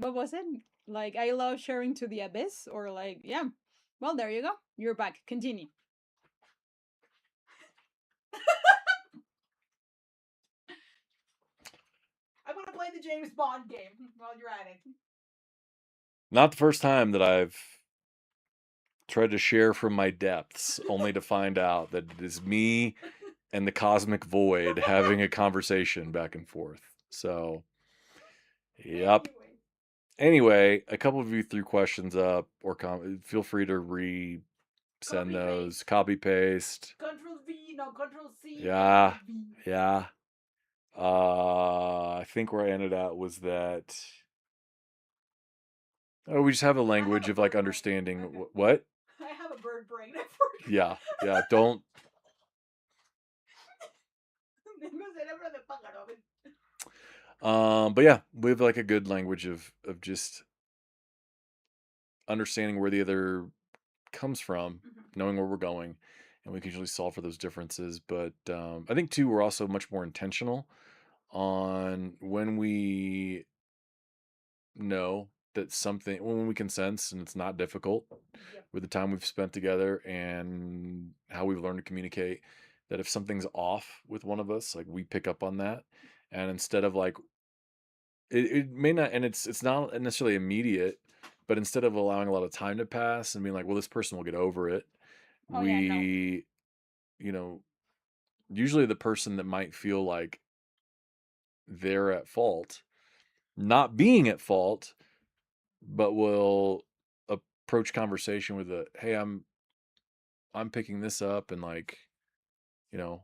What was it? Like, I love sharing to the abyss, or like, yeah. Well, there you go. You're back. Continue. I'm gonna play the James Bond game while you're at it. Not the first time that I've tried to share from my depths, only to find out that it is me and the cosmic void having a conversation back and forth. So, yep. Anyway. Anyway, a couple of you threw questions up, or feel free to resend Copy those. paste. Copy paste. Control V, no Control C, Yeah, Control V. yeah. I think where I ended out was that we just have a language of like understanding okay. what. I have a bird brain. Yeah, yeah. Don't. But yeah, we have like a good language of just understanding where the other comes from, knowing where we're going, and we can usually solve for those differences. But I think too, we're also much more intentional on when we know that something, when we can sense and it's not difficult Yep. with the time we've spent together and how we've learned to communicate, that if something's off with one of us, like we pick up on that. And instead of like it may not, and it's not necessarily immediate, but instead of allowing a lot of time to pass and being like, well, this person will get over it, Oh yeah, no. we, you know, usually the person that might feel like they're at fault, not being at fault, but will approach conversation with a, hey, I'm picking this up, and like, you know,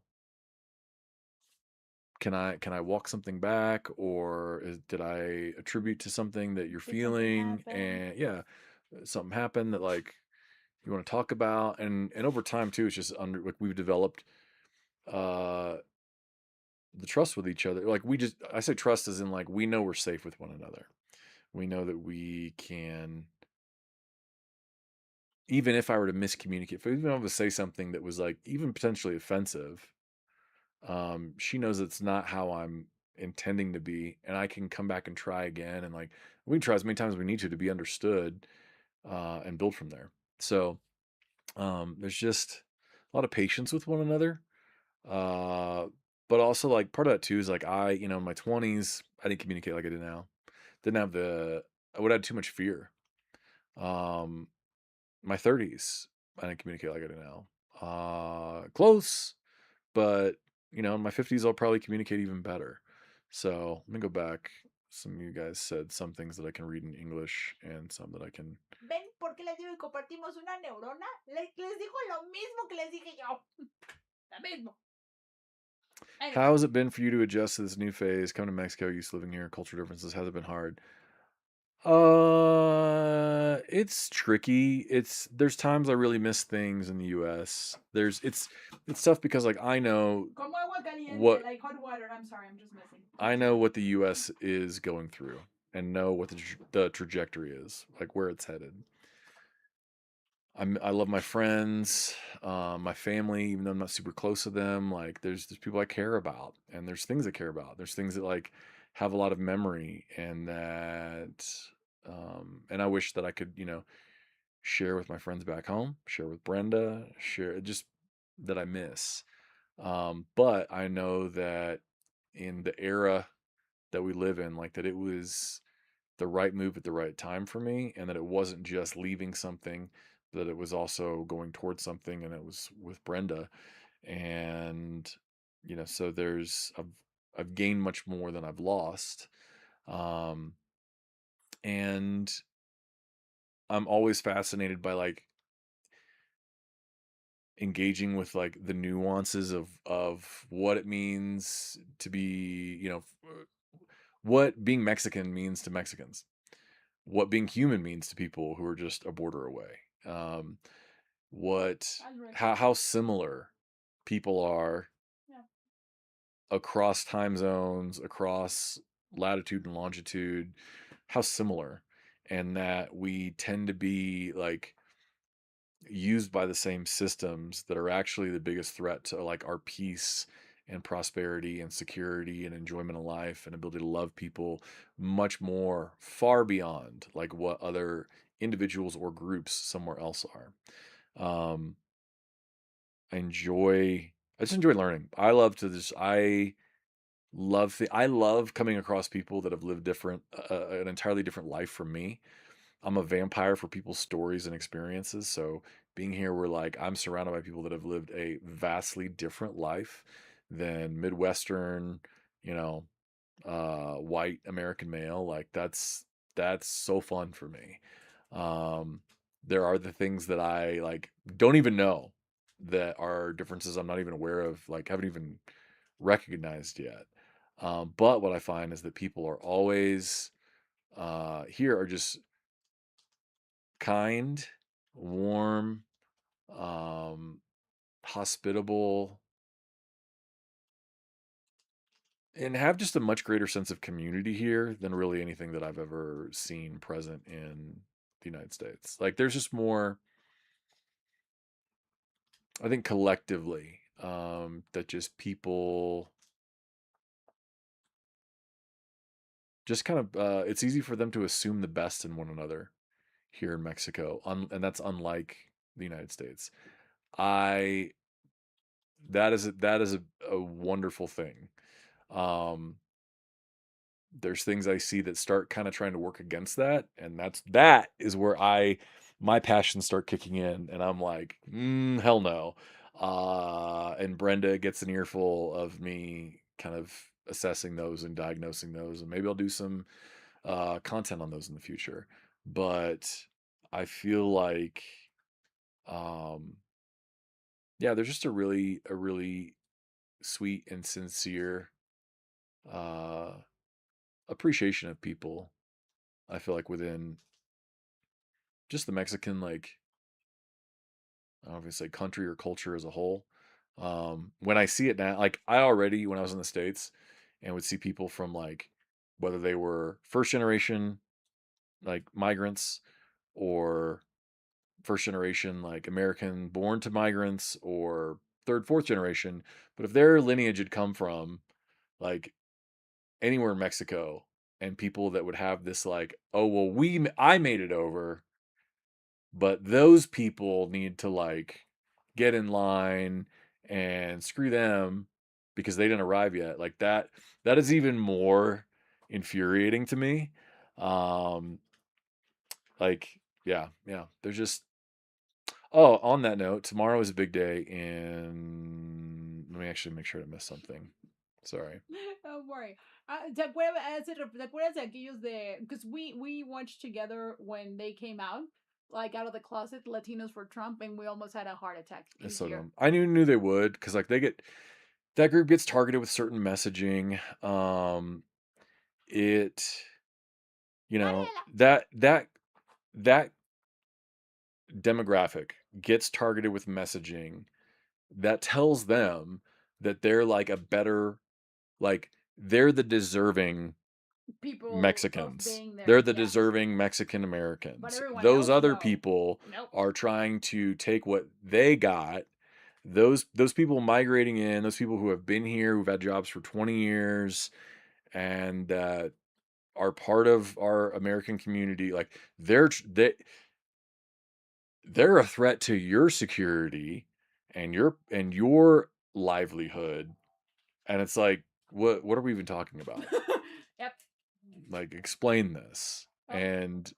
can I walk something back, or did I attribute to something that you're Did something feeling? happen? And yeah, something happened that like you want to talk about. And over time too, it's just under like we've developed uh the trust with each other. Like we just, I say trust as in like we know we're safe with one another. We know that we can, even if I were to miscommunicate, if even if I was to say something that was like even potentially offensive, she knows it's not how I'm intending to be, and I can come back and try again, and like we can try as many times as we need to be understood, and build from there. So there's just a lot of patience with one another. Uh, but also like part of that too is like in my 20s, I didn't communicate like I do now. Didn't have I would have too much fear. Um, my 30s, I didn't communicate like I do now. Close, but in my 50s, I'll probably communicate even better. So let me go back. Some of you guys said some things that I can read in English and some that I can. ¿Ven por qué les digo que compartimos una neurona? Les digo lo mismo que les dije yo. Lo mismo. Anyway. How has it been for you to adjust to this new phase? Come to Mexico, used to living here, culture differences. Has it been hard? It's tricky. There's times I really miss things in the US. It's tough because like Como agua caliente, what like hot water. I'm sorry, I'm just messing. I know what the US is going through and know what the trajectory is, like where it's headed. I love my friends, my family, even though I'm not super close to them. Like there's people I care about, and there's things I care about. There's things that like have a lot of memory, and and I wish that I could, share with my friends back home, share with Brenda, share just that I miss. But I know that in the era that we live in, like that it was the right move at the right time for me, and that it wasn't just leaving something, that it was also going towards something, and it was with Brenda. And so I've gained much more than I've lost. Um, and I'm always fascinated by like engaging with like the nuances of what it means to be, what being Mexican means to Mexicans, what being human means to people who are just a border away. Um, what how similar people are Yeah. across time zones, across latitude and longitude, how similar, and that we tend to be like used by the same systems that are actually the biggest threat to like our peace and prosperity and security and enjoyment of life and ability to love people much more, far beyond like what other individuals or groups somewhere else are. Um, I enjoy, I just enjoy learning. I love to just, I love coming across people that have lived an entirely different life from me. I'm a vampire for people's stories and experiences. So being here, where like I'm surrounded by people that have lived a vastly different life than Midwestern, you know, white American male. Like that's so fun for me. Um, there are the things that I like don't even know that are differences I'm not even aware of, like haven't even recognized yet. But what I find is that people are always here are just kind, warm, um, hospitable, and have just a much greater sense of community here than really anything that I've ever seen present in the United States. Like there's just more, I think collectively, that just people just kind of it's easy for them to assume the best in one another here in Mexico. And that's unlike the United States. I that is a wonderful thing. Um, there's things I see that start kind of trying to work against that, and that is where my passions start kicking in, and I'm like, hell no. And Brenda gets an earful of me kind of assessing those and diagnosing those, and maybe I'll do some content on those in the future. But I feel like, um, yeah, there's just a really sweet and sincere uh, appreciation of people. I feel like within just the Mexican, like, I don't know if you say country or culture as a whole. When I see it now, like I already, when I was in the States and would see people from like, whether they were first generation, like migrants, or first generation, like American born to migrants, or third, fourth generation. But if their lineage had come from like anywhere in Mexico, and people that would have this like, oh, well, I made it over, but those people need to like get in line and screw them because they didn't arrive yet. Like that is even more infuriating to me. Um like yeah, there's just, oh, on that note, tomorrow is a big day in, let me actually make sure to miss something. Sorry. Don't worry. ¿Te acuerdas de aquellos de? Because we watched together when they came out, like out of the closet, Latinos for Trump, and we almost had a heart attack in It's so here. dumb. I knew they would, because like that group gets targeted with certain messaging. It Mariela. that demographic gets targeted with messaging that tells them that they're like a better, like they're the deserving People of Mexicans. being They're there, the yeah. deserving Mexican But Americans. everyone Those else, other no. people Nope. are trying to take what they got. Those people migrating in, those people who have been here, who've had jobs for 20 years, and are part of our American community. Like they're a threat to your security and your livelihood. And it's like, what are we even talking about? Yep. Like, explain this. Oh, And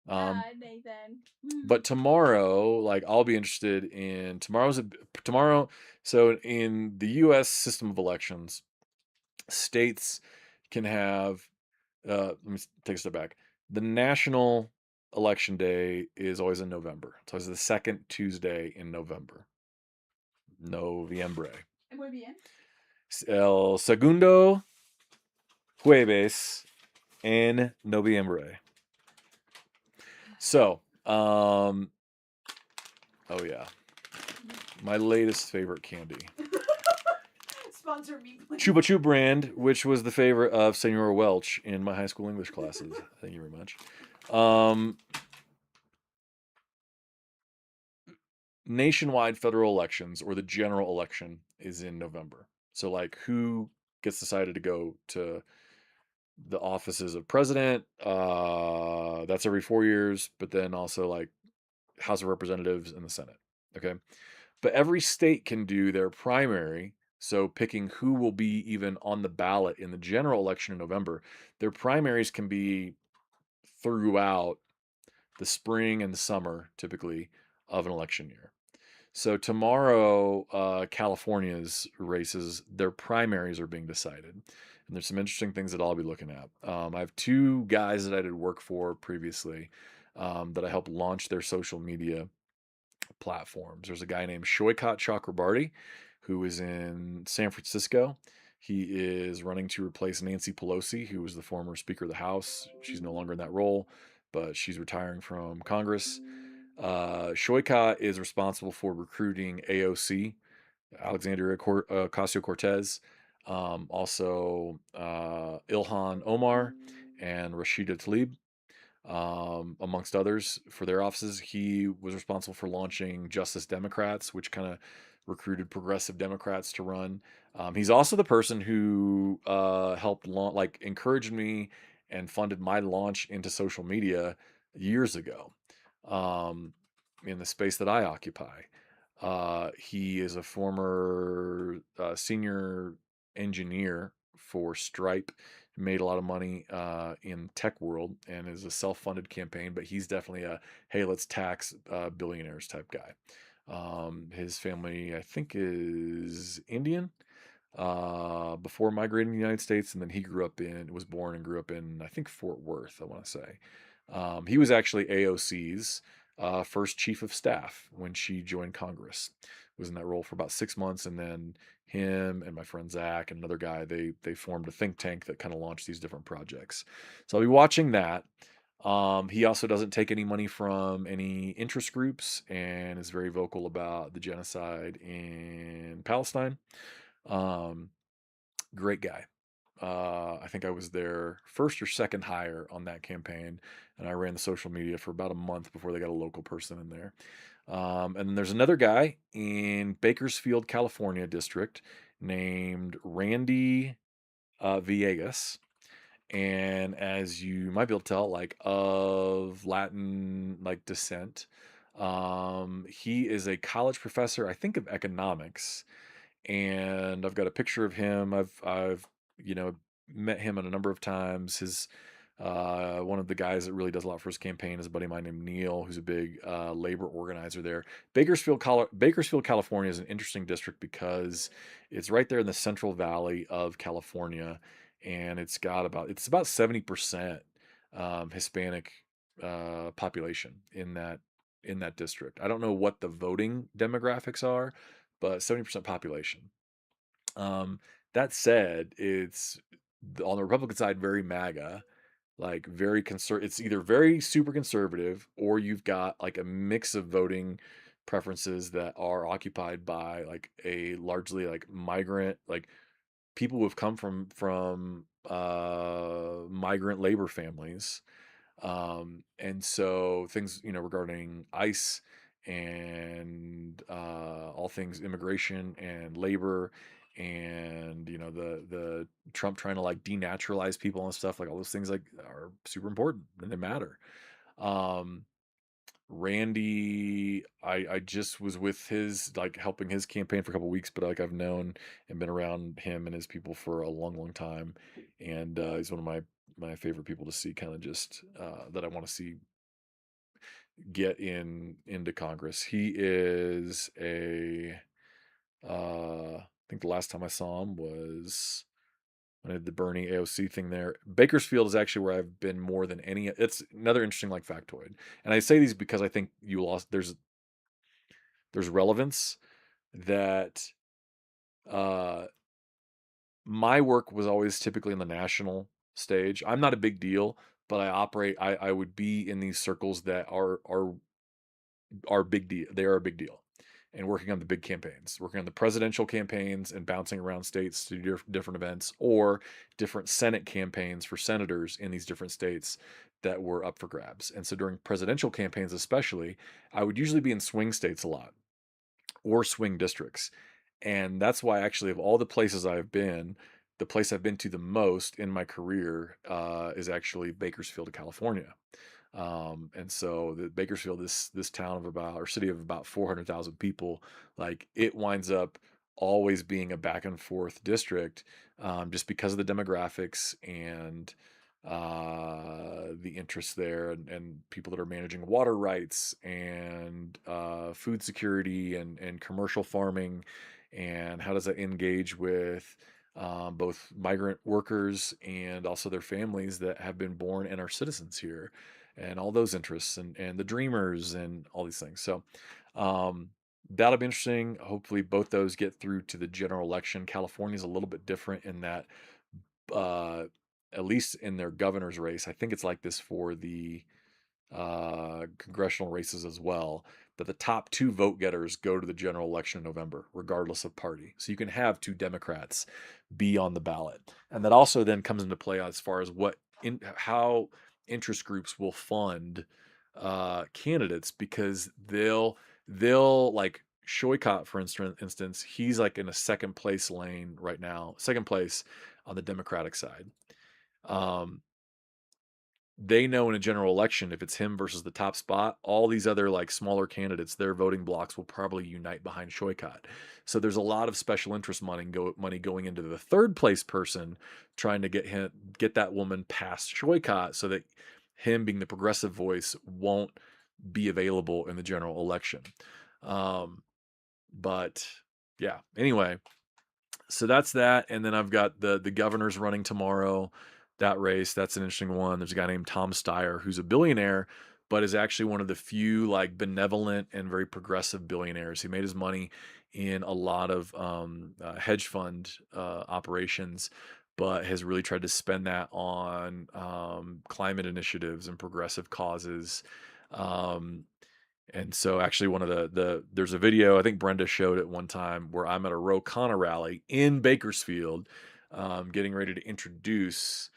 Nathan. but tomorrow, like, I'll be interested in tomorrow. So in the US system of elections, states can have, let me take a step back. The national election day is always in November. It's always the second Tuesday in November. Noviembre. Muy bien. El segundo jueves en noviembre. So, oh yeah, my latest favorite candy. Sponsor me, please. Chupa Chup brand, which was the favorite of Senora Welch in my high school English classes. Thank you very much. Nationwide federal elections, or the general election, is in November. So like who gets decided to go to the offices of president, that's every 4 years, but then also like House of Representatives and the Senate. Okay. But every state can do their primary. So picking who will be even on the ballot in the general election in November, their primaries can be throughout the spring and the summer, typically, of an election year. So tomorrow, California's races, their primaries are being decided, and there's some interesting things that I'll be looking at. I have two guys that I did work for previously that I helped launch their social media platforms. There's a guy named Shoykat Chakrabarty who is in San Francisco. He is running to replace Nancy Pelosi, who was the former Speaker of the House. She's no longer in that role, but she's retiring from Congress. Shoykat is responsible for recruiting AOC, Alexandria Ocasio Cortez, also Ilhan Omar and Rashida Tlaib, amongst others, for their offices. He was responsible for launching Justice Democrats, which kind of recruited progressive Democrats to run. He's also the person who helped like encouraged me and funded my launch into social media years ago, um, in the space that I occupy. He is a former senior engineer for Stripe, made a lot of money in tech world and is a self-funded campaign, but he's definitely a hey, let's tax billionaires type guy. His family, I think, is Indian, before migrating to the United States, and then he was born and grew up in, I think, Fort Worth, I want to say. He was actually AOC's first chief of staff when she joined Congress. Was in that role for about 6 months, and then him and my friend Zach and another guy, they formed a think tank that kind of launched these different projects. So I'll be watching that. He also doesn't take any money from any interest groups and is very vocal about the genocide in Palestine. Um, Great guy. I think I was their first or second hire on that campaign, and I ran the social media for about a month before they got a local person in there. And then there's another guy in Bakersfield, California district named Randy Villegas. And as you might be able to tell, like of Latin like descent, he is a college professor, I think, of economics, and I've got a picture of him. I've you know met him a number of times. His one of the guys that really does a lot for his campaign is a buddy of mine named Neil, who's a big labor organizer there. Bakersfield, California is an interesting district because it's right there in the Central Valley of California, and it's about 70% Hispanic population in that district. I don't know what the voting demographics are, but 70% population. Um, that said, it's on the Republican side very MAGA, like very It's either very super conservative or you've got like a mix of voting preferences that are occupied by like a largely like migrant, like people who have come from migrant labor families, and so things, regarding ICE and all things immigration and labor, and the Trump trying to like denaturalize people and stuff, like all those things like are super important and they matter. Um, Randy, I just was with his like helping his campaign for a couple weeks, but like I've known and been around him and his people for a long, long time, and he's one of my favorite people to see, kind of just that I want to see get into Congress. He is I think the last time I saw him was when I did the Bernie AOC thing there. Bakersfield is actually where I've been more than any. It's another interesting like factoid, and I say these because I think you lost. There's relevance that uh, my work was always typically in the national stage. I'm not a big deal, but I would be in these circles that are big deal. They are a big deal. And working on the big campaigns, working on the presidential campaigns and bouncing around states to do different events, or different Senate campaigns for senators in these different states that were up for grabs. And so during presidential campaigns, especially, I would usually be in swing states a lot or swing districts. And that's why, actually, of all the places I've been, the place I've been to the most in my career is actually Bakersfield, California. And so the Bakersfield, this town of about, or city of about 400,000 people, like it winds up always being a back and forth district, just because of the demographics and the interests there, and people that are managing water rights and food security and commercial farming, and how does that engage with both migrant workers and also their families that have been born and are citizens here, and all those interests, and the dreamers and all these things. So um, that'll be interesting. Hopefully, both those get through to the general election. California is a little bit different in that, uh, at least in their governor's race, I think it's like this for the congressional races as well, that the top two vote getters go to the general election in November, regardless of party. So you can have two Democrats be on the ballot, and that also then comes into play as far as how interest groups will fund candidates, because they'll like Shoycott, for instance, he's like in a second place lane right now, second place on the Democratic side. Um, they know in a general election, if it's him versus the top spot, all these other like smaller candidates, their voting blocks will probably unite behind Shoycott. So there's a lot of special interest money going into the third place person, trying to get that woman past Shoycott, so that him being the progressive voice won't be available in the general election. Um, but yeah, anyway, so that's that. And then I've got the governor's running tomorrow. That race, that's an interesting one. There's a guy named Tom Steyer who's a billionaire, but is actually one of the few like benevolent and very progressive billionaires. He made his money in a lot of hedge fund operations, but has really tried to spend that on climate initiatives and progressive causes. Um, and so, actually, one of there's a video, I think Brenda showed it one time, where I'm at a Ro Khanna rally in Bakersfield, getting ready to introduce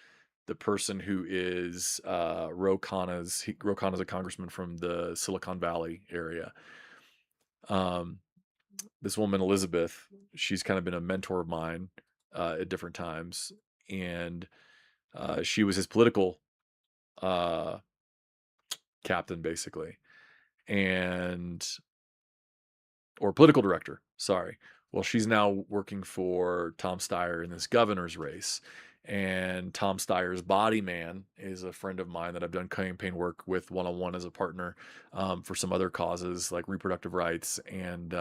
the person who is Ro Khanna's a congressman from the Silicon Valley area. Um, this woman Elizabeth, she's kind of been a mentor of mine at different times, and she was his political uh, captain, basically, and or political director. Sorry. Well, she's now working for Tom Steyer in this governor's race. And Tom Steyer's body man is a friend of mine that I've done campaign work with one on one as a partner, for some other causes like reproductive rights and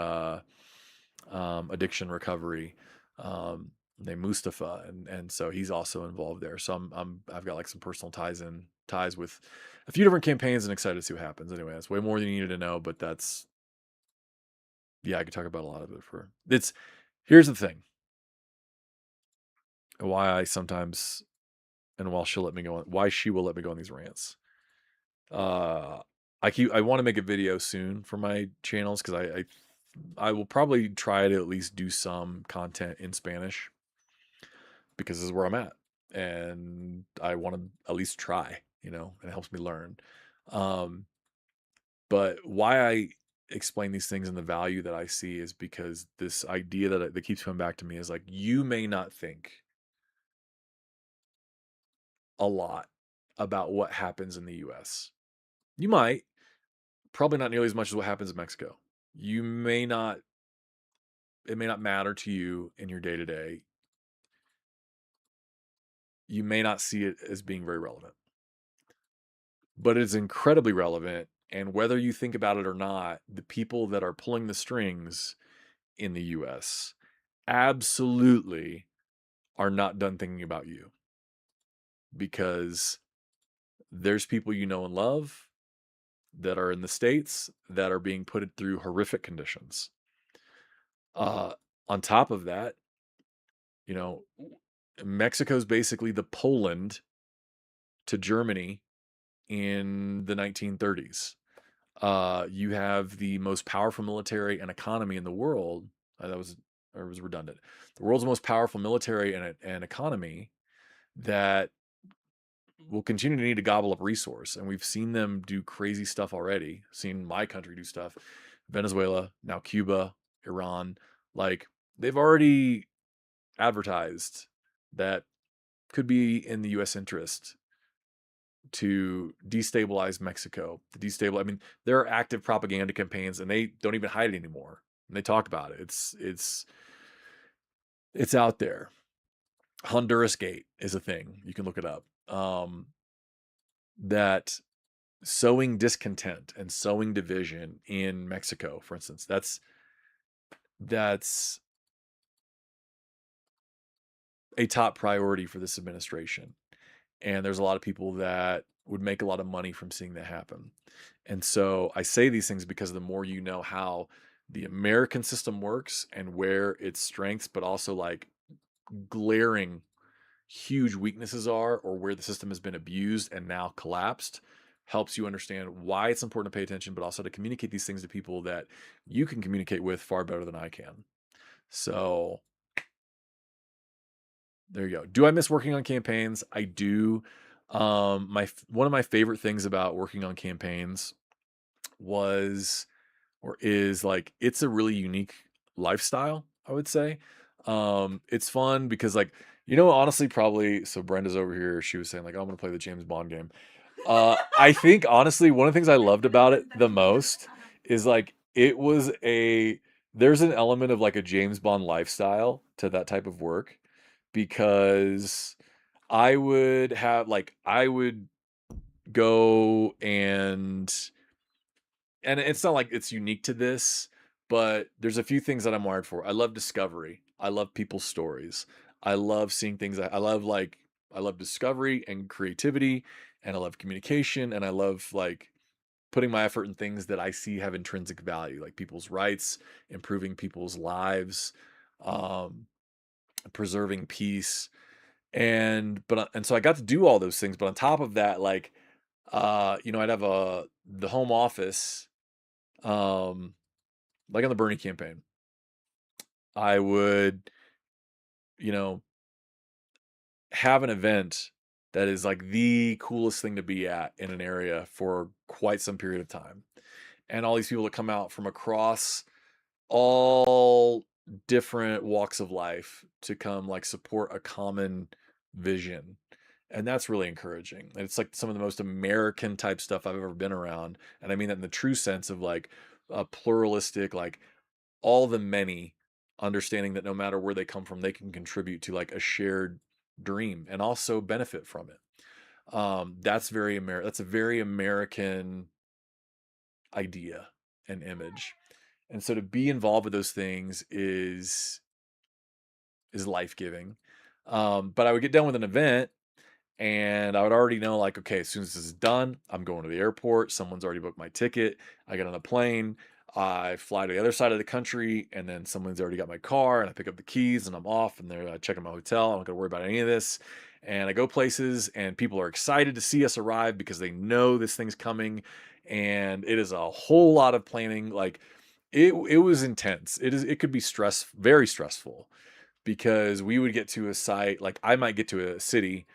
addiction recovery. Named Mustafa, and so he's also involved there. So I've got like some personal ties with a few different campaigns, and excited to see what happens. Anyway, that's way more than you needed to know, but that's, yeah, I could talk about a lot of it for it's here's the thing. Why I sometimes, and while she'll let me go on, why she will let me go on these rants. Uh I want to make a video soon for my channels, because I will probably try to at least do some content in Spanish, because this is where I'm at. And I want to at least try, it helps me learn. Um But why I explain these things and the value that I see is because this idea that keeps coming back to me is like, you may not think a lot about what happens in the US. You might, probably not nearly as much as what happens in Mexico. You may not, it may not matter to you in your day to day. You may not see it as being very relevant, but it's incredibly relevant. And whether you think about it or not, the people that are pulling the strings in the US absolutely are not done thinking about you, because there's people you know and love that are in the States that are being put through horrific conditions. Uh, on top of that, you know, Mexico's basically the Poland to Germany in the 1930s. You have the most powerful military and economy in the world. That was, or was redundant. The world's most powerful military and economy that will continue to need to gobble up resource. And we've seen them do crazy stuff already. Seen my country do stuff. Venezuela, now Cuba, Iran. Like, they've already advertised that could be in the US interest to destabilize Mexico, to destabilize. I mean, there are active propaganda campaigns, and they don't even hide it anymore. And they talk about it. It's out there. Honduras Gate is a thing. You can look it up. That sowing discontent and sowing division in Mexico, for instance, that's a top priority for this administration. And there's a lot of people that would make a lot of money from seeing that happen. And so I say these things because the more you know how the American system works and where its strengths, but also like glaring huge weaknesses are, or where the system has been abused and now collapsed, helps you understand why it's important to pay attention, but also to communicate these things to people that you can communicate with far better than I can. So there you go. Do I miss working on campaigns? I do. My one of my favorite things about working on campaigns was or is like it's a really unique lifestyle, I would say. It's fun because like honestly probably so Brenda's over here, she was saying like, oh, I'm gonna play the James Bond game. I think honestly one of the things I loved about it the most is like it was a there's an element of like a James Bond lifestyle to that type of work because I would go and it's not like it's unique to this, but there's a few things that I'm wired for. I love discovery. I love people's stories. I love seeing things. I love discovery and creativity, and I love communication, and I love like putting my effort in things that I see have intrinsic value, like people's rights, improving people's lives, um, preserving peace, and so I got to do all those things. But on top of that, like I'd have the home office. Um, like on the Bernie campaign, I would, you know, have an event that is like the coolest thing to be at in an area for quite some period of time. And all these people that come out from across all different walks of life to come like support a common vision. And that's really encouraging. And it's like some of the most American type stuff I've ever been around. And I mean that in the true sense of like a pluralistic, like all the many understanding that no matter where they come from, they can contribute to like a shared dream and also benefit from it. That's a very American idea and image. And so to be involved with those things is life-giving. But I would get done with an event and I would already know, like, okay, as soon as this is done, I'm going to the airport. Someone's already booked my ticket. I get on a plane. I fly to the other side of the country, and then someone's already got my car, and I pick up the keys, and I'm off, and they're checking my hotel. I'm not gonna worry about any of this. And I go places, and people are excited to see us arrive because they know this thing's coming, and it is a whole lot of planning. Like, it was intense. It could be very stressful, because we would get to a site, like I might get to a city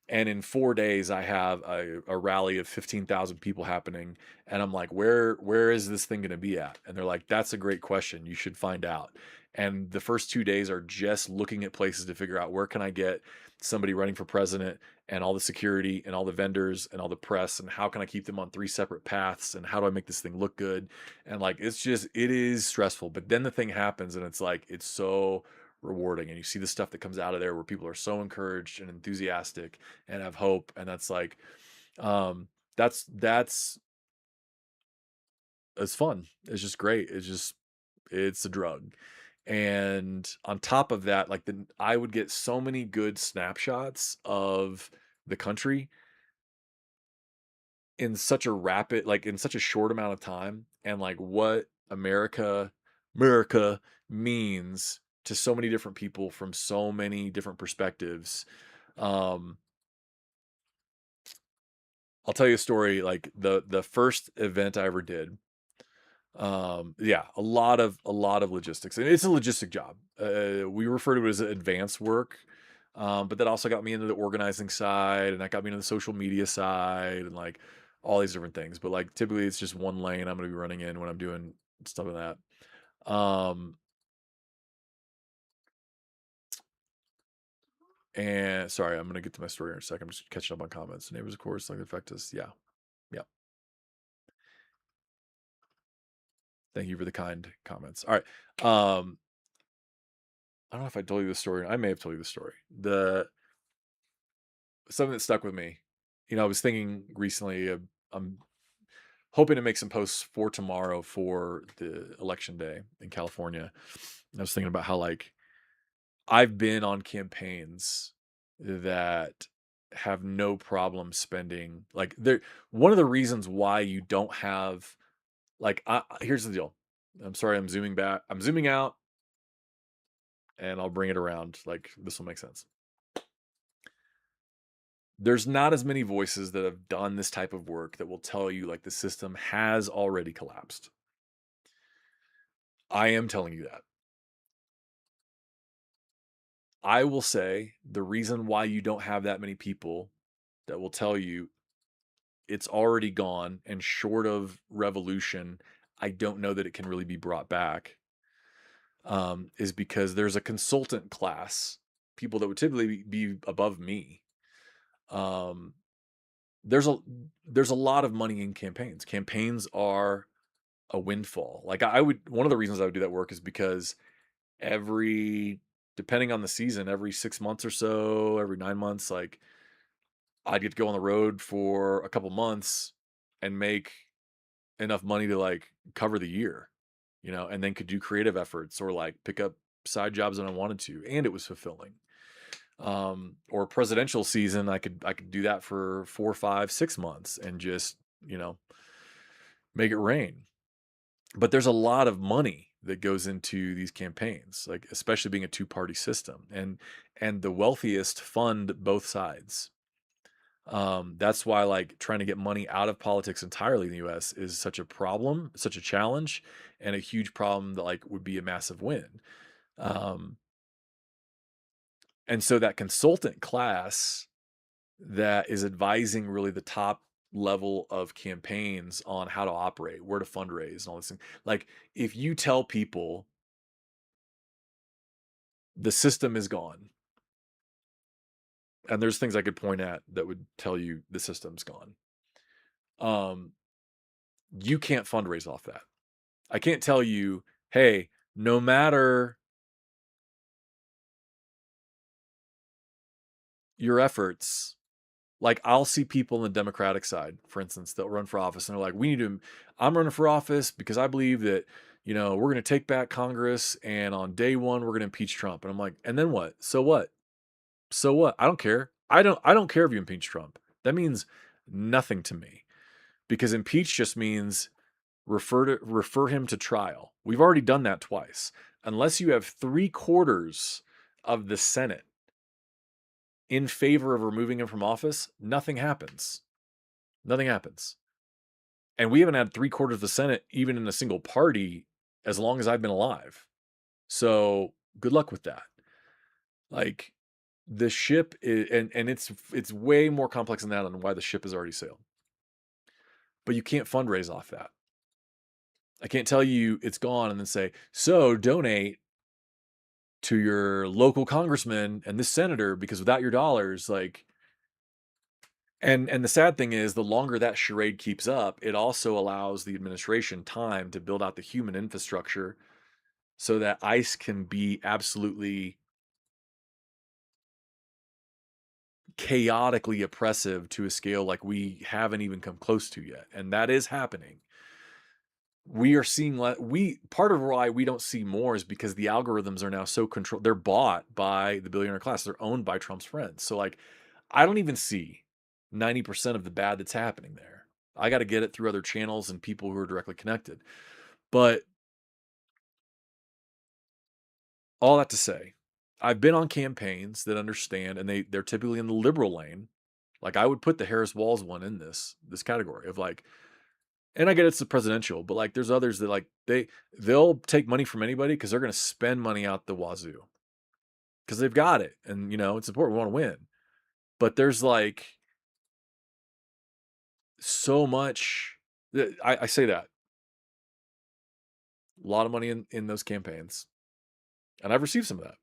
and in 4 days I have a rally of 15,000 people happening, and I'm like, where is this thing going to be at? And they're like, that's a great question, you should find out. And the first 2 days are just looking at places to figure out where can I get somebody running for president, and all the security and all the vendors and all the press, and how can I keep them on 3 separate paths, and how do I make this thing look good. And like it is stressful, but then the thing happens and it's like it's so rewarding, and you see the stuff that comes out of there where people are so encouraged and enthusiastic and have hope. And that's like um that's it's fun, it's just great, it's a drug. And on top of that, like I would get so many good snapshots of the country in such a rapid, like in such a short amount of time, and like what America means to so many different people from so many different perspectives. um I'll tell you a story. Like the first event I ever did, yeah, a lot of logistics, and it's a logistic job. We refer to it as advanced work, but that also got me into the organizing side, and that got me into the social media side, and like all these different things. But like typically, it's just one lane I'm going to be running in when I'm doing stuff like that. Um, And sorry, I'm gonna get to my story in a second. I'm just catching up on comments. Neighbors, of course, like affect us. Yeah, yeah. Thank you for the kind comments. All right. I don't know if I told you the story. I may have told you the story. The something that stuck with me. I was thinking recently. I'm hoping to make some posts for tomorrow for the election day in California. I was thinking about how like I've been on campaigns that have no problem spending like there one of the reasons why you don't have like here's the deal. I'm sorry, I'm zooming back. I'm zooming out and I'll bring it around. Like this will make sense. There's not as many voices that have done this type of work that will tell you like the system has already collapsed. I am telling you that. I will say the reason why you don't have that many people that will tell you it's already gone and short of revolution, I don't know that it can really be brought back, is because there's a consultant class, people that would typically be above me. Um, there's a there's a lot of money in campaigns. Campaigns are a windfall. Like I would one of the reasons I would do that work is because every depending on the season, every 6 months or so, every 9 months, like I'd get to go on the road for a couple months and make enough money to like cover the year, and then could do creative efforts or like pick up side jobs when I wanted to, and it was fulfilling. Or presidential season, I could do that for 4, 5, 6 months and just make it rain. But there's a lot of money that goes into these campaigns, like especially being a two-party system, and the wealthiest fund both sides. That's why like trying to get money out of politics entirely in the US is such a problem, such a challenge, and a huge problem that like would be a massive win. Um, and so that consultant class that is advising really the top level of campaigns on how to operate, where to fundraise, and all this thing. Like if you tell people the system is gone, and there's things I could point at that would tell you the system's gone. Um, you can't fundraise off that. I can't tell you, hey, no matter your efforts, like I'll see people on the Democratic side, for instance, that run for office and they're like, we need to, I'm running for office because I believe that, we're going to take back Congress and on day one, we're going to impeach Trump. And I'm like, and then what? So what? So what? I don't care. I don't care if you impeach Trump. That means nothing to me because impeach just means refer him to trial. We've already done that twice. Unless you have 3/4 of the Senate in favor of removing him from office, nothing happens. Nothing happens. And we haven't had 3/4 of the Senate even in a single party as long as I've been alive. So good luck with that. Like the ship is, and it's way more complex than that on why the ship has already sailed. But you can't fundraise off that. I can't tell you it's gone and then say, so donate to your local congressman and this senator because without your dollars, like, and the sad thing is the longer that charade keeps up, it also allows the administration time to build out the human infrastructure so that ICE can be absolutely chaotically oppressive to a scale like we haven't even come close to yet. And that is happening. We are seeing we part of why we don't see more is because the algorithms are now so controlled. They're bought by the billionaire class. They're owned by Trump's friends. So like I don't even see 90% of the bad that's happening there. I got to get it through other channels and people who are directly connected. But all that to say, I've been on campaigns that understand and they're typically in the liberal lane. Like I would put the Harris Walls one in this category of like, and I get it's the presidential, but like there's others that like they'll take money from anybody because they're going to spend money out the wazoo because they've got it, and it's important. We want to win, but there's like so much. I say that a lot of money in those campaigns, and I've received some of that.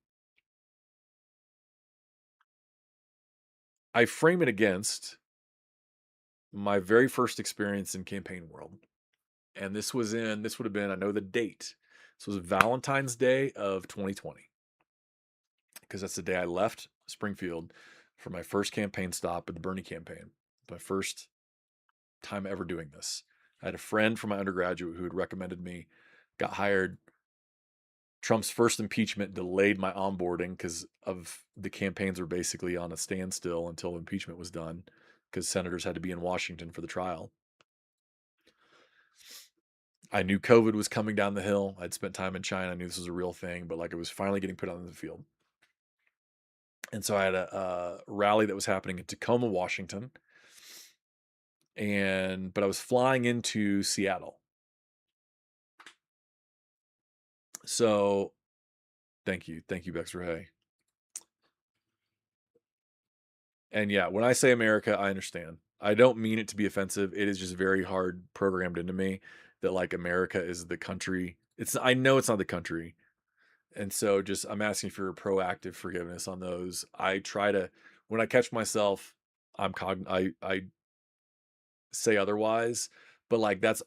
I frame it against my very first experience in campaign world. And this would have been, I know the date. This was Valentine's Day of 2020, because that's the day I left Springfield for my first campaign stop at the Bernie campaign. My first time ever doing this. I had a friend from my undergraduate who had recommended me, got hired. Trump's first impeachment delayed my onboarding because of the campaigns were basically on a standstill until impeachment was done, because senators had to be in Washington for the trial. I knew COVID was coming down the hill. I'd spent time in China. I knew this was a real thing, but like it was finally getting put on the field. And so I had a rally that was happening in Tacoma, Washington, but I was flying into Seattle. So thank you, Bexter Hay. And yeah, when I say America, I understand. I don't mean it to be offensive. It is just very hard programmed into me that like America is the country. I know it's not the country. And so just I'm asking for proactive forgiveness on those. I try to, when I catch myself, I say otherwise, but like that's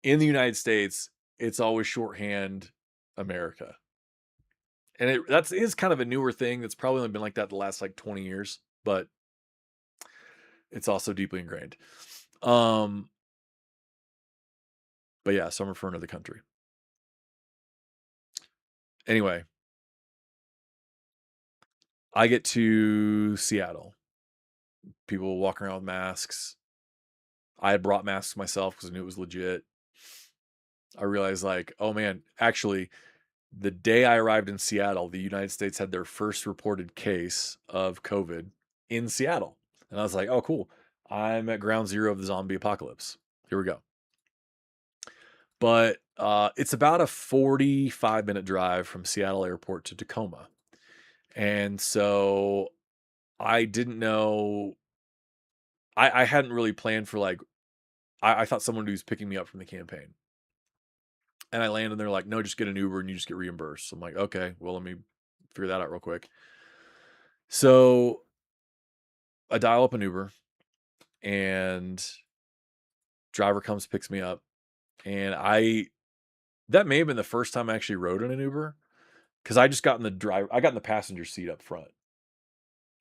in the United States, it's always shorthand America. And that is kind of a newer thing. That's probably only been like that the last like 20 years, but it's also deeply ingrained. Um, but yeah, so I'm referring to the country. Anyway, I get to Seattle. People walking around with masks. I had brought masks myself because I knew it was legit. I realized like, oh man, actually, the day I arrived in Seattle, the United States had their first reported case of COVID in Seattle. And I was like, oh, cool. I'm at ground zero of the zombie apocalypse. Here we go. But it's about a 45-minute drive from Seattle airport to Tacoma. And so I didn't know, I hadn't really planned for like, I thought someone was picking me up from the campaign. And I landed and they're like, no, just get an Uber and you just get reimbursed. So I'm like, okay, well, let me figure that out real quick. So I dial up an Uber and driver comes, picks me up. And that may have been the first time I actually rode in an Uber, because I just got I got in the passenger seat up front.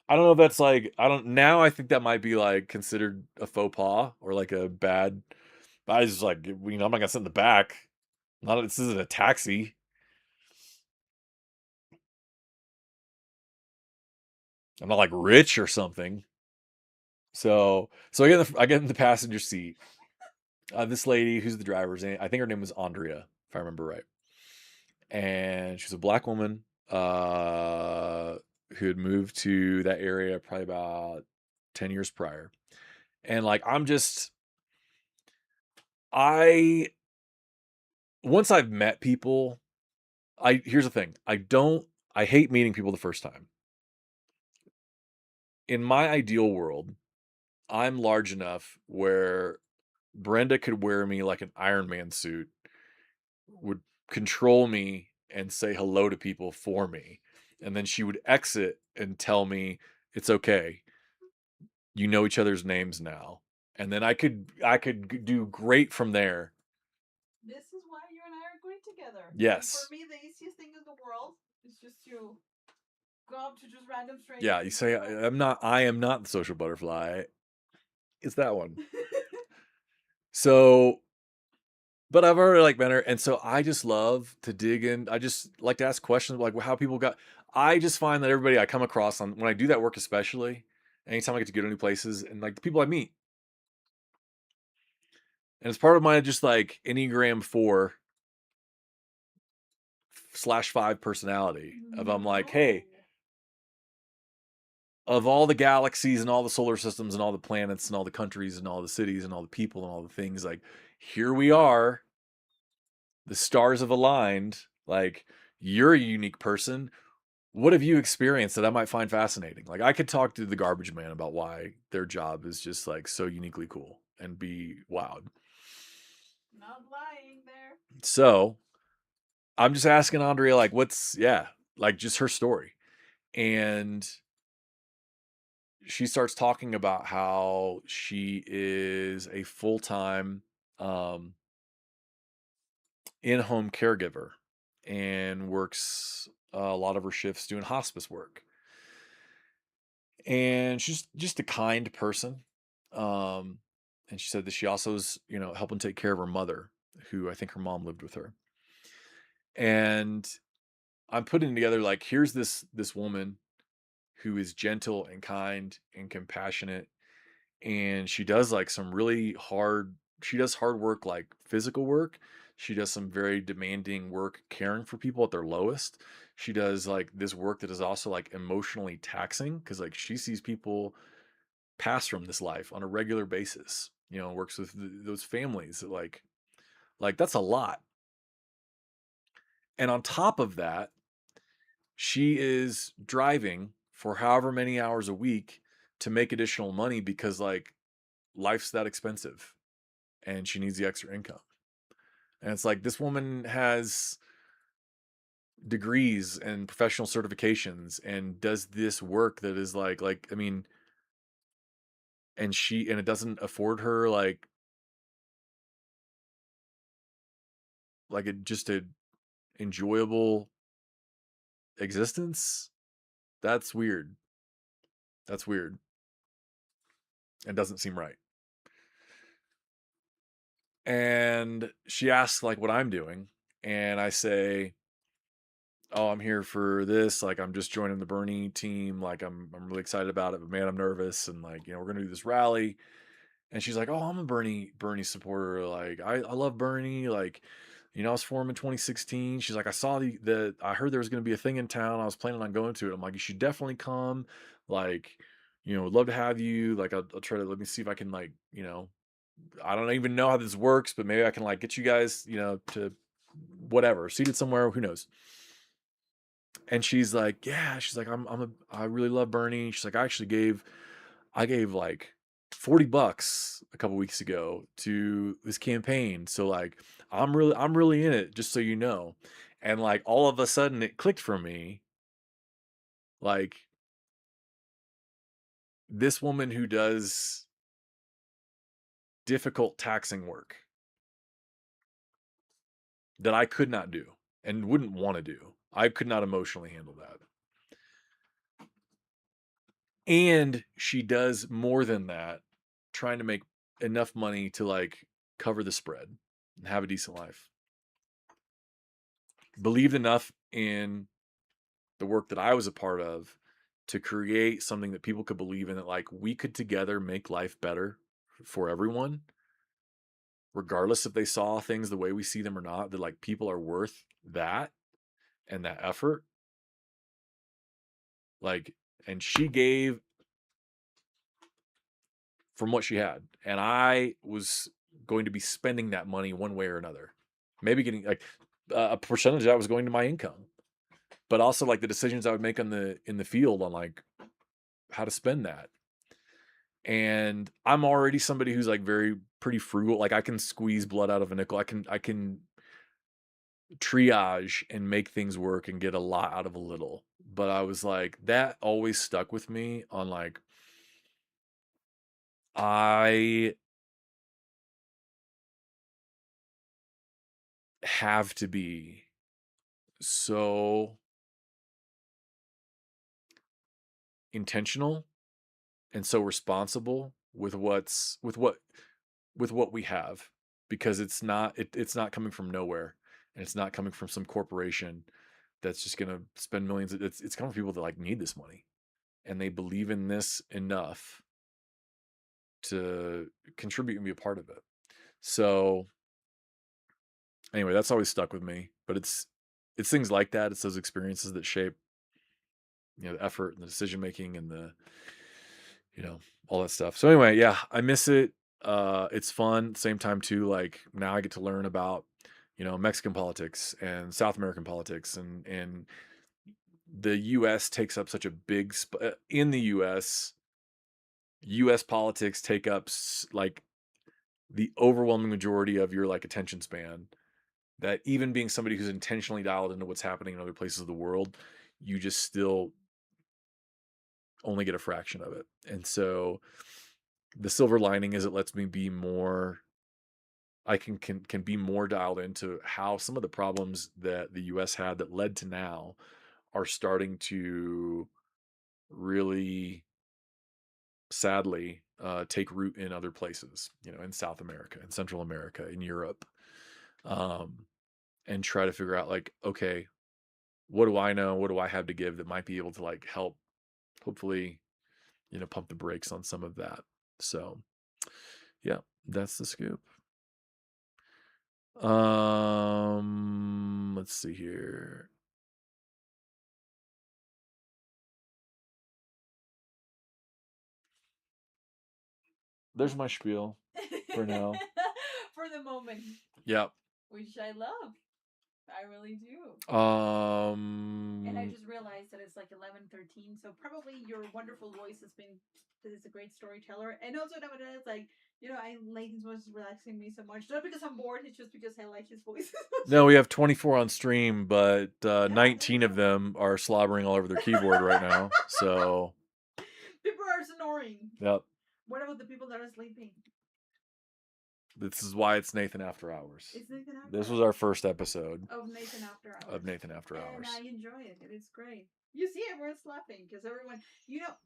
I don't know if that's like, now I think that might be like considered a faux pas or like a bad, but I was just like, I'm not gonna sit in the back. This isn't a taxi. I'm not like rich or something. So I get in the passenger seat. This lady who's the driver's name, I think her name was Andrea, if I remember right. And she's a black woman who had moved to that area probably about 10 years prior. And like I once I've met people, here's the thing. I hate meeting people the first time. In my ideal world, I'm large enough where Brenda could wear me like an Iron Man suit, would control me and say hello to people for me. And then she would exit and tell me, it's okay. You know each other's names now. And then I could do great from there. This is why you and I are great together. Yes. For me, the easiest thing in the world is just to go up to just random strangers. Yeah, you say I am not the social butterfly. It's that one. So, but I've already like met her, and so I just love to dig in. I just like to ask questions like how people got. I just find that everybody I come across on when I do that work, especially anytime I get to go to new places and like the people I meet, and it's part of my just like Enneagram 4/5 personality. Of I'm like, hey, of all the galaxies and all the solar systems and all the planets and all the countries and all the cities and all the people and all the things, like here we are, the stars have aligned. Like you're a unique person. What have you experienced that I might find fascinating? Like I could talk to the garbage man about why their job is just like so uniquely cool and be wowed. Not lying there. So I'm just asking Andrea, like, like just her story. And she starts talking about how she is a full-time um, in-home caregiver and works a lot of her shifts doing hospice work. And she's just a kind person. Um, and she said that she also is, helping take care of her mother, who I think her mom lived with her. And I'm putting together like, here's this woman who is gentle and kind and compassionate, and she does like some really hard she does hard work, like physical work. She does some very demanding work caring for people at their lowest. She does like this work that is also like emotionally taxing, because like she sees people pass from this life on a regular basis, works with those families that like that's a lot. And on top of that, she is driving for however many hours a week to make additional money, because like life's that expensive and she needs the extra income. And it's like this woman has degrees and professional certifications and does this work that is like I mean, and it doesn't afford her like a just a enjoyable existence. That's weird. That's weird. It doesn't seem right. And she asks like what I'm doing, and I say, "Oh, I'm here for this. Like, I'm just joining the Bernie team. Like, I'm really excited about it, but man, I'm nervous. And like, we're gonna do this rally." And she's like, "Oh, I'm a Bernie supporter. Like, I love Bernie. Like, I was formed in 2016." She's like, "I saw the I heard there was gonna be a thing in town. I was planning on going to it." I'm like, "You should definitely come. Like, would love to have you. Like, I'll try to let me see if I can like, I don't even know how this works, but maybe I can like get you guys, to whatever, seated somewhere. Who knows?" And she's like, "Yeah." She's like, I really love Bernie." She's like, I gave like $40 a couple weeks ago to this campaign. So like, I'm really in it, just so you know." And like all of a sudden it clicked for me, like this woman who does difficult taxing work that I could not do and wouldn't want to do. I could not emotionally handle that. And she does more than that, trying to make enough money to like cover the spread and have a decent life. Believed enough in the work that I was a part of to create something that people could believe in, that like we could together make life better for everyone, regardless if they saw things the way we see them or not, that like people are worth that and that effort. Like, and she gave from what she had. And I was going to be spending that money one way or another. Maybe getting like a percentage of that was going to my income, but also like the decisions I would make in the field on like how to spend that. And I'm already somebody who's like very pretty frugal. Like I can squeeze blood out of a nickel. I can triage and make things work and get a lot out of a little. But I was like, that always stuck with me on like, I have to be so intentional and so responsible with what we have, because it's not coming from nowhere, and it's not coming from some corporation that's just going to spend millions. It's coming from people that like need this money, and they believe in this enough to contribute and be a part of it. So anyway, that's always stuck with me, but it's things like that. It's those experiences that shape, the effort and the decision making and the, all that stuff. So anyway, yeah, I miss it. It's fun at the same time too. Like now I get to learn about, Mexican politics and South American politics, and the US takes up such a big in the US politics take up like the overwhelming majority of your like attention span, that even being somebody who's intentionally dialed into what's happening in other places of the world, you just still only get a fraction of it. And so the silver lining is it lets me be more, I can be more dialed into how some of the problems that the US had that led to now are starting to really sadly take root in other places, in South America, in Central America, in Europe, um, and try to figure out like, okay, what do I know? What do I have to give that might be able to like help, hopefully, pump the brakes on some of that. So, yeah, that's the scoop. Let's see here. There's my spiel for now. For the moment. Yep. Which I love. I really do. And I just realized that it's like 11:13, so probably your wonderful voice has been, because it's a great storyteller. And also nowadays, like, I like his voice is relaxing me so much. Not because I'm bored, it's just because I like his voice. No, we have 24 on stream, but 19 of them are slobbering all over their keyboard right now. So people are snoring. Yep. What about the people that are sleeping? This is why it's Nathan After Hours. It's Nathan After This Hours. was our first episode of Nathan After Hours. Of Nathan After Hours. And I enjoy it. It's great. You see everyone's laughing because everyone,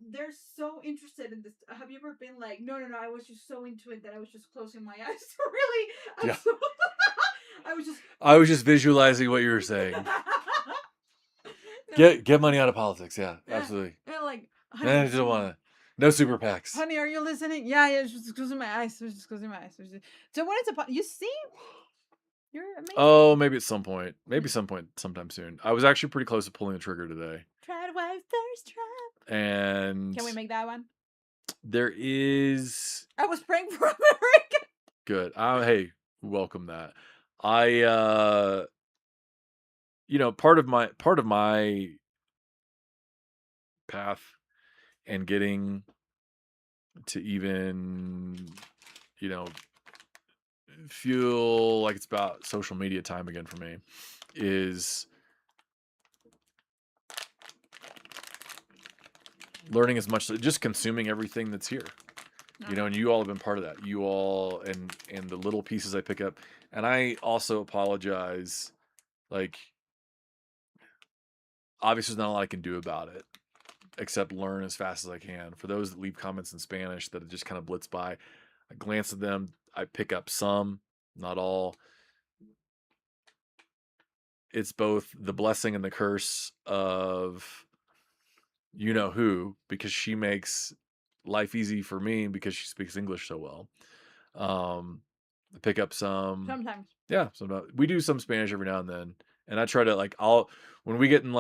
they're so interested in this. Have you ever been like, no, I was just so into it that I was just closing my eyes. Really? Yeah. I was just visualizing what you were saying. Get money out of politics. Yeah, absolutely. Yeah, like, I just don't want to. No super PACs. Honey, are you listening? Yeah, just closing my eyes. Just closing my eyes. So when it's you see, you're amazing. Oh, maybe at some point. Maybe sometime soon. I was actually pretty close to pulling the trigger today. Try to wipe thirst trap. And can we make that one? There is. I was praying for America. Good. Hey, welcome that. I part of my path and getting to even feel like it's about social media time again for me is learning as much, just consuming everything that's here. And you all have been part of that. You all and the little pieces I pick up. And I also apologize. Like, obviously there's not a lot I can do about it except learn as fast as I can. For those that leave comments in Spanish that just kind of blitz by, I glance at them, I pick up some, not all. It's both the blessing and the curse of who, because she makes life easy for me because she speaks English so well. I pick up some. Sometimes. Yeah, sometimes. We do some Spanish every now and then. And I try to when we get in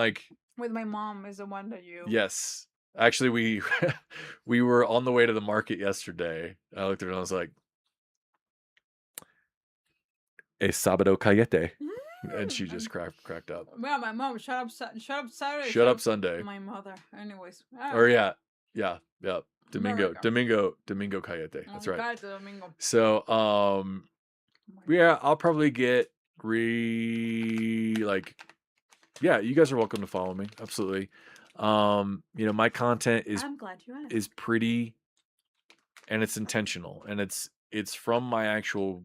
with my mom is the one that you. Yes. Actually, we were on the way to the market yesterday. I looked at her and I was like, "Es sábado caliente." And she just cracked up. Well, my mom, shut up Saturday. Shut up Sunday. My mother. Anyways. Or yeah. Domingo caliente. That's right. Domingo. So yeah, I'll probably get yeah, you guys are welcome to follow me. Absolutely. My content is I'm glad you asked. Is pretty, and it's intentional, and it's from my actual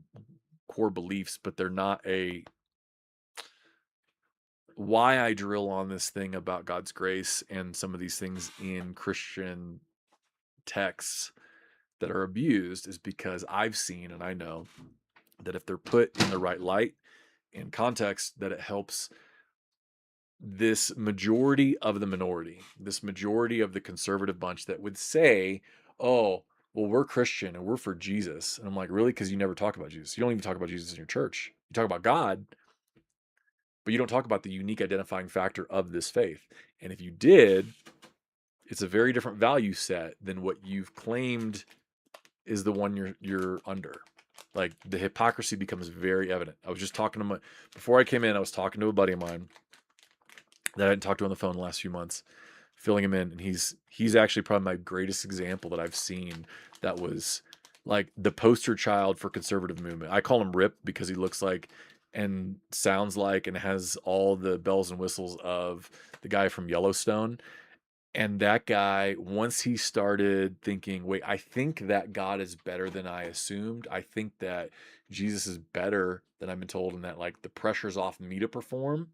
core beliefs, but they're not why I drill on this thing about God's grace and some of these things in Christian texts that are abused is because I've seen and I know that if they're put in the right light and context, that it helps this majority of the minority, this majority of the conservative bunch that would say, oh, well, we're Christian and we're for Jesus. And I'm like, really? Because you never talk about Jesus. You don't even talk about Jesus in your church. You talk about God, but you don't talk about the unique identifying factor of this faith. And if you did, it's a very different value set than what you've claimed is the one you're under. Like, the hypocrisy becomes very evident. I was just talking to before I came in, I was talking to a buddy of mine that I hadn't talked to on the phone the last few months, filling him in. And he's actually probably my greatest example that I've seen that was like the poster child for conservative movement. I call him Rip because he looks like and sounds like and has all the bells and whistles of the guy from Yellowstone. And that guy, once he started thinking, wait, I think that God is better than I assumed. I think that Jesus is better than I've been told, and that like the pressure's off me to perform.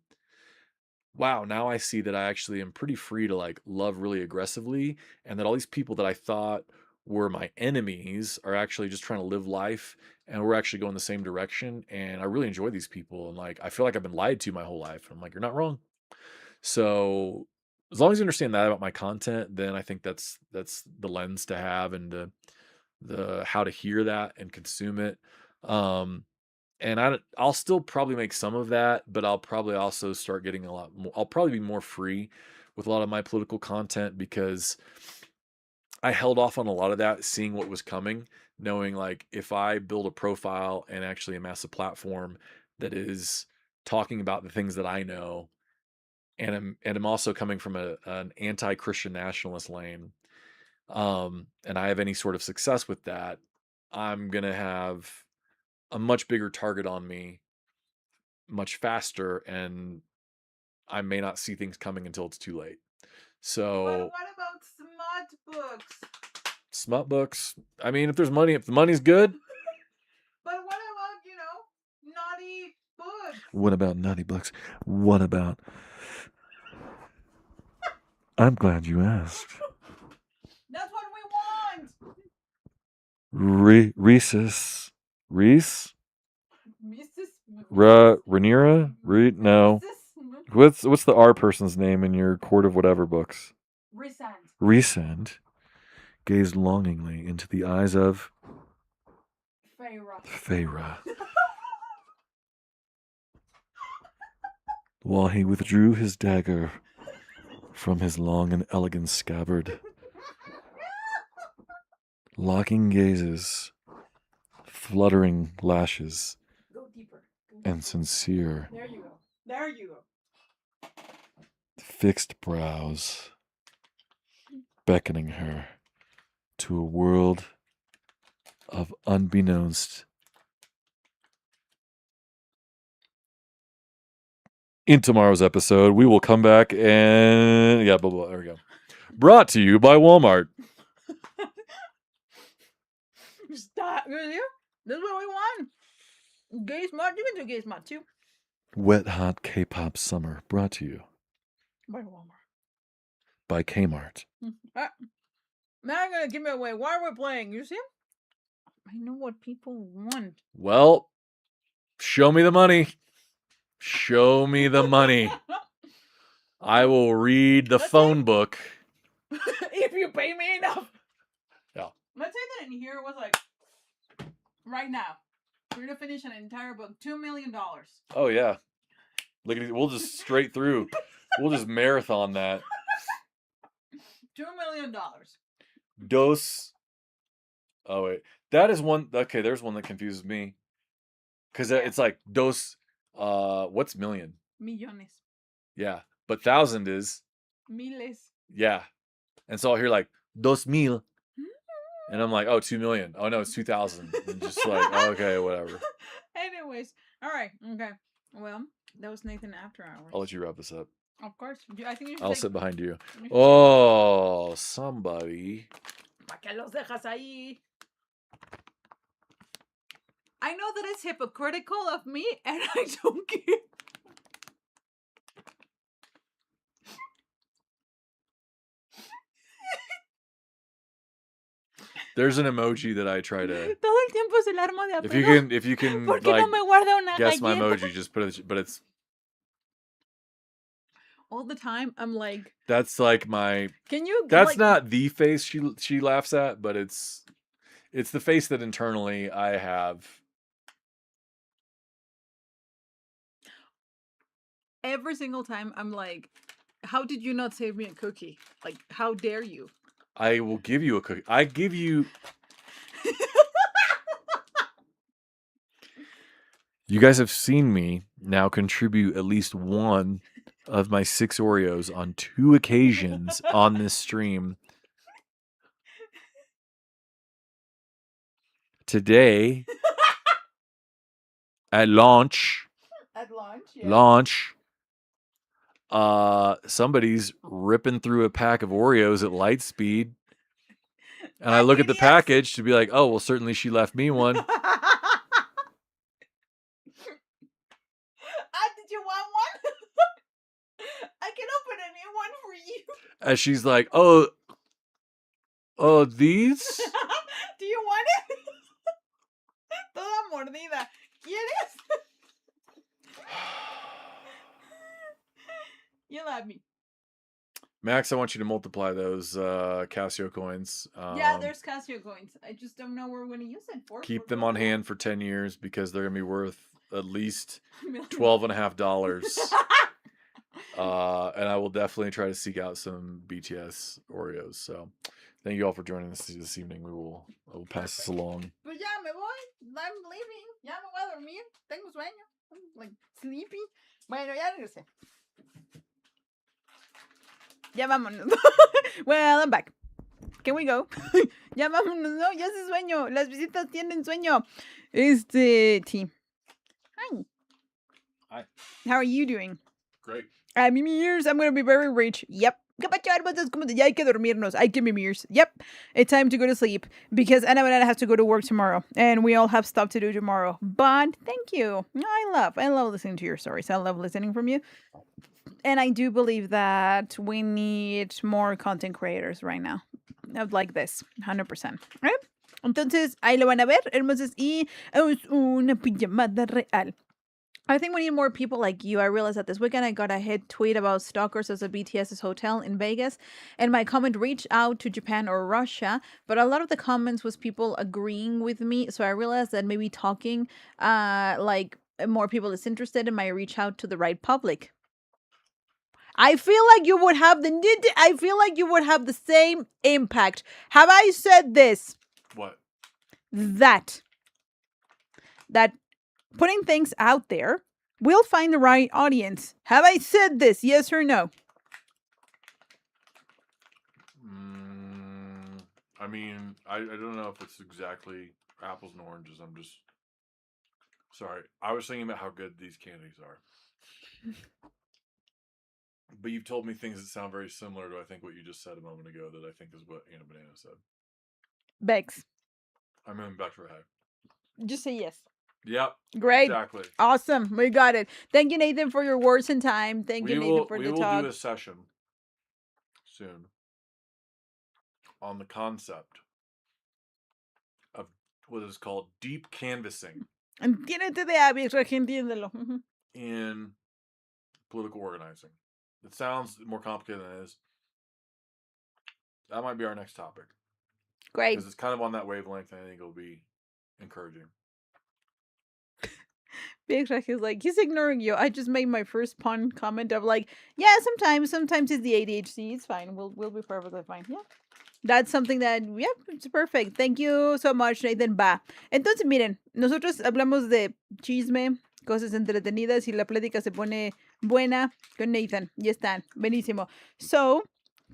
Wow, now I see that I actually am pretty free to like love really aggressively, and that all these people that I thought were my enemies are actually just trying to live life, and we're actually going the same direction. And I really enjoy these people, and like I feel like I've been lied to my whole life. I'm like, you're not wrong. So as long as you understand that about my content, then I think that's the lens to have, and the how to hear that and consume it. Um, and I'll still probably make some of that, but I'll probably also start getting a lot more. I'll probably be more free with a lot of my political content because I held off on a lot of that, seeing what was coming, knowing like if I build a profile and actually amass a platform that is talking about the things that I know, and I'm also coming from an anti-Christian nationalist lane, and I have any sort of success with that, I'm gonna have a much bigger target on me much faster, and I may not see things coming until it's too late. But So what about smut books? smut books. I mean, if there's money, if the money's good. But what about, naughty books? What about naughty books? What about? I'm glad you asked. That's what we want. Reese's. Reese? Mrs. Rhaenyra? No. What's the R person's name in your Court of Whatever books? Rhysand gazed longingly into the eyes of Feyre while he withdrew his dagger from his long and elegant scabbard. Locking gazes, fluttering lashes, Go deeper. and sincere, There you go. There you go. fixed brows, beckoning her to a world of unbeknownst. In tomorrow's episode, we will come back and blah, blah. There we go. Brought to you by Walmart. Stop. This is what we want. Gay smart. You can do gay smart too. Wet hot K-pop summer. Brought to you by Walmart. By Kmart. Now you're gonna give me away. Why are we playing? You see? I know what people want. Well, show me the money. Show me the money. I will read the phone book. If you pay me enough. Yeah. Let's say that in here was like, right now, we're going to finish an entire book, $2 million. Oh, yeah. Look at it. We'll just straight through. We'll just marathon that. $2 million. Dos. Oh, wait. That is one. Okay, there's one that confuses me. Because it's like dos. What's million? Millones. Yeah. But 1,000 is. Miles. Yeah. And so I'll hear like, 2,000. And I'm like, oh, 2 million. Oh, no, it's 2,000. And just like, okay, whatever. Anyways. All right. Okay. Well, that was Nathan After Hours. I'll let you wrap this up. Of course. I think you should I'll sit behind you. Oh, somebody. ¿Para qué los dejas ahí? I know that it's hypocritical of me, and I don't care. There's an emoji that I try to. Todo el tiempo es el arma de apego. If you can, ¿Por qué no me guarda una guess my galleta? emoji, just put it. But it's all the time. I'm like. That's like my. Can you? That's not the face she laughs at, but it's the face that internally I have. Every single time I'm like, how did you not save me a cookie? Like, how dare you? I will give you a cookie. I give you. You guys have seen me now contribute at least one of my 6 Oreos on 2 occasions on this stream. Today, at launch. At launch, yeah. Launch. somebody's ripping through a pack of Oreos at light speed. And I look at the package to be like, oh, well, certainly she left me one. Did you want one? I can open a new one for you. As she's like, these? Do you want it? Toda mordida. ¿Quieres? You love me. Max, I want you to multiply those Casio coins. Yeah, there's Casio coins. I just don't know where we're going to use it for. Keep them on hand for 10 years because they're going to be worth at least $12.50. And I will definitely try to seek out some BTS Oreos. So thank you all for joining us this evening. I will pass this along. Pues ya me voy. I'm leaving. Ya me voy a dormir. Tengo sueño. I'm like sleepy. Bueno, ya regresé. Ya vámonos. Well, I'm back. Can we go? Ya vámonos, no, ya hace sueño. Las visitas tienen sueño. T. Hi. Hi. How are you doing? Great. Mimirs, I'm going to be very rich. Yep. Ya hay que dormirnos. Hay que mimirs. Yep. It's time to go to sleep because Ana Banana has to go to work tomorrow and we all have stuff to do tomorrow. But thank you. I love listening to your stories. I love listening from you. And I do believe that we need more content creators right now. Like this, 100%. ¿Eh? Entonces, ahí lo van a ver, hermosos. Y es una pijamada real. I think we need more people like you. I realized that this weekend I got a hit tweet about stalkers as a BTS's hotel in Vegas. And my comment reached out to Japan or Russia. But a lot of the comments was people agreeing with me. So I realized that maybe talking like more people is interested and might reach out to the right public. I feel like you would have the same impact. Have I said this? What? That putting things out there will find the right audience. Have I said this? Yes or no? I mean, I don't know if it's exactly apples and oranges. I'm just sorry. I was thinking about how good these candies are. But you've told me things that sound very similar to, I think, what you just said a moment ago that I think is what Anna Banana said. Bex. I'm moving back to her head. Just say yes. Yep. Great. Exactly. Awesome. We got it. Thank you, Nathan, for your words and time. Thank you, Nathan, for the talk. We will do a session soon on the concept of what is called deep canvassing. Entiéndete de hábitos, entiéndelo. In political organizing. It sounds more complicated than it is. That might be our next topic. Great. Because it's kind of on that wavelength, and I think it'll be encouraging. Big Shrek is like, he's ignoring you. I just made my first pun comment of like, yeah, sometimes it's the ADHD. It's fine. We'll be perfectly fine. Yeah. That's something that, yeah, it's perfect. Thank you so much, Nathan. Va. Entonces, miren, nosotros hablamos de chisme, cosas entretenidas y la plática se pone buena con Nathan. Ya están. Buenísimo. So,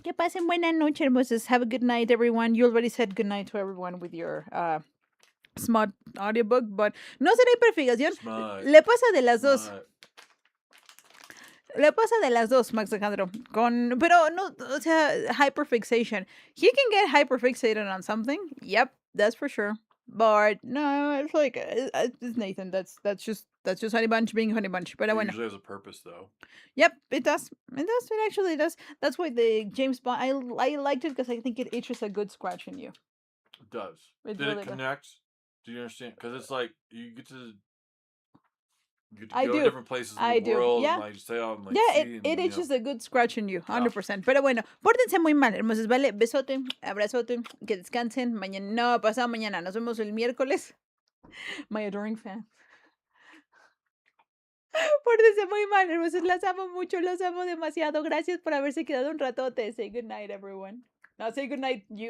que pasen buena noche, hermosos. Have a good night, everyone. You already said good night to everyone with your smart audiobook, but no será hiperfijación. Le pasa de las dos. Le pasa de las dos, Max Alejandro. Pero no, o sea, hyperfixation. He can get hyperfixated on something. Yep, that's for sure. But no, it's like it's Nathan. That's just Honey Bunch being Honey Bunch. But it usually has a purpose, though. Yep, it does. It actually does. That's why the James Bond. I liked it because I think it itches a good scratch in you. It does. Did it connect? Do you understand? Because it's like you get to go to different places in the world. Yeah. And like stay out and like it itches a good scratch in you, 100%. Pero bueno, pórtense muy mal, hermosos, ¿vale? Besote, abrazote, que descansen. Mañana, no, pasado mañana. Nos vemos el miércoles. My adoring fan. Pórtense muy mal, hermosos. Las amo mucho, los amo demasiado. Gracias por haberse quedado un ratote. Say good night, everyone. No, say good night, you.